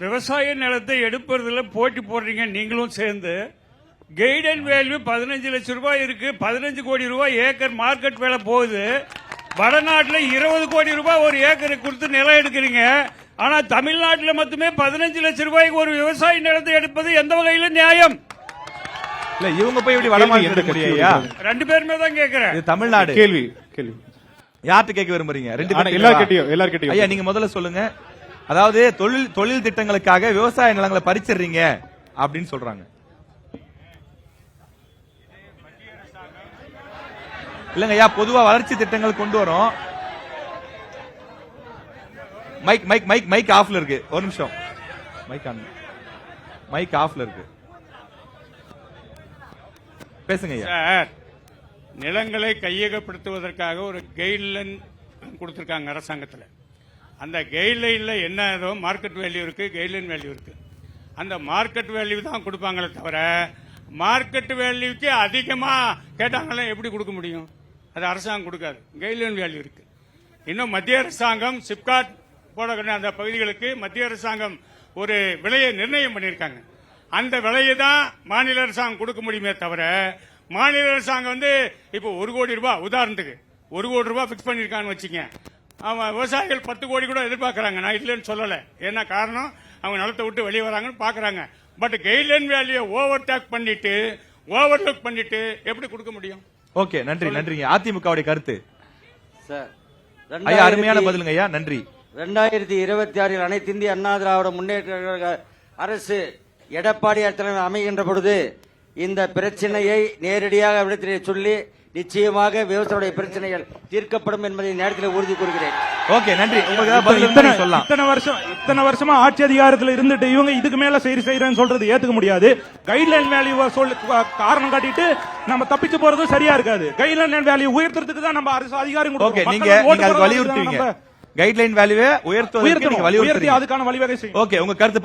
விவசாய நிலத்தை எடுப்பதில் போட்டி போடுறீங்க நீங்களும் சேர்ந்து. கைடன் வேல்யூ 15 லட்சம் ரூபாய் இருக்கு, 15 கோடி ரூபாய் ஏக்கர் மார்க்கெட் வேலை போகுது. வடநாட்டில் 20 கோடி ரூபாய் ஒரு ஏக்கரை கொடுத்து நிலம் எடுக்கிறீங்க. ஆனா தமிழ்நாட்டில் மட்டுமே 15 லட்சம் ரூபாய்க்கு ஒரு விவசாய நிலத்தை எடுப்பது எந்த வகையில நியாயம்? இல்ல இவங்க போய் எப்படி வடமாநிலம் எடுக்க முடியும்? ரெண்டு பேருமே தான் கேட்கிறேன். இது தமிழ்நாடு. கேள்வி யார்கிட்ட கேட்க விரும்புறீங்க? எல்லார்கிட்டயும். ஐயா நீங்க முதல்ல சொல்லுங்க. அதாவது தொழில் திட்டங்களுக்காக விவசாய நிலங்களை பறிச்சிடுறீங்க அப்படின்னு சொல்றாங்க. இல்லங்க ஐயா, பொதுவா வளர்ச்சி திட்டங்கள் கொண்டு வரோம். மைக் மைக் மைக் மைக் ஆஃப்ல இருக்கு. ஒரு நிமிஷம். மைக் ஆஃப்ல இருக்கு. பேசுங்க ஐயா. சார், நிலங்களை கையகப்படுத்துவதற்காக ஒரு கைட்லைன் கொடுத்திருக்காங்க அரசாங்கத்தில். அந்த கைட்லைன்ல என்ன ஏதோ மார்க்கெட் வேல்யூ இருக்கு, கைட்லைன் வேல்யூ இருக்கு. அந்த மார்க்கெட் வேல்யூ தான் கொடுப்பாங்களே தவிர மார்க்கெட் வேல்யூக்கு அதிகமா கேட்டாங்களே எப்படி கொடுக்க முடியும்? அது அரசாங்கம் கொடுக்காது. கைட்லைன் வேல்யூ இருக்கு. இன்னும் மத்திய அரசாங்கம் சிப்காட் போடக்கூடிய அந்த பகுதிகளுக்கு மத்திய அரசாங்கம் ஒரு விலையை நிர்ணயம் பண்ணியிருக்காங்க. அந்த விலையை தான் மாநில அரசாங்கம் கொடுக்க முடியுமே தவிர மாநில அரசாங்கம் இப்போ 1 கோடி ரூபாய் உதாரணத்துக்கு 1 கோடி ரூபாய் பிக்ஸ் பண்ணிருக்கான்னு வச்சுங்க. அவன் விவசாயிகள் 10 கோடி கூட எதிர்பார்க்கறாங்க. நான் இல்லைன்னு சொல்லல. என்ன காரணம்? அவங்க நிலத்தை விட்டு வெளியே வராங்கன்னு பாக்குறாங்க. பட் கைட்லைன் வேல்யூ ஓவர்டேக் பண்ணிட்டு ஓவர்லுக் பண்ணிட்டு எப்படி கொடுக்க முடியும்? ஓகே, நன்றி நன்றிங்க. அதிமுகவுடைய கருத்து சார். ஐயா அருமையான பதிலுங்க ஐயா, நன்றி. 2026 அனைத்து இந்திய அண்ணா திராவிட முன்னேற்ற கழக அரசு எடப்பாடியார் தலைமையில் அமைகின்ற பொழுது இந்த பிரச்சனையை நேரடியாக விடத்திலே சொல்லி நிச்சயமாக விவசாயிகளுடைய பிரச்சனைகள் தீர்க்கப்படும் என்பதை நேரத்தில் உறுதி கூறுகிறேன். ஓகே, நன்றி. உங்களுக்கு இத்தனை வருஷமா ஆட்சி அதிகாரத்தில் இருந்துட்டு இவங்க இதுக்கு மேல செய்யறேன்னு சொல்றது ஏத்துக்க முடியாது. கைட்லைன் வேல்யூ காரணம் காட்டிட்டு நம்ம தப்பிச்சு போறது சரியா இருக்காது. கைட்லைன் வேல்யூ உயர்த்துறதுக்கு தான் நம்ம அரசு அதிகாரம். ஓகே, நீங்க வலியுறுத்துவீங்க. கைட்லைன் வேல்யூவை உயர்த்துவதற்கு நீங்க வலியுறுத்தி அதுக்கான வழிவகை செய்யும். ஓகே, உங்க கருத்து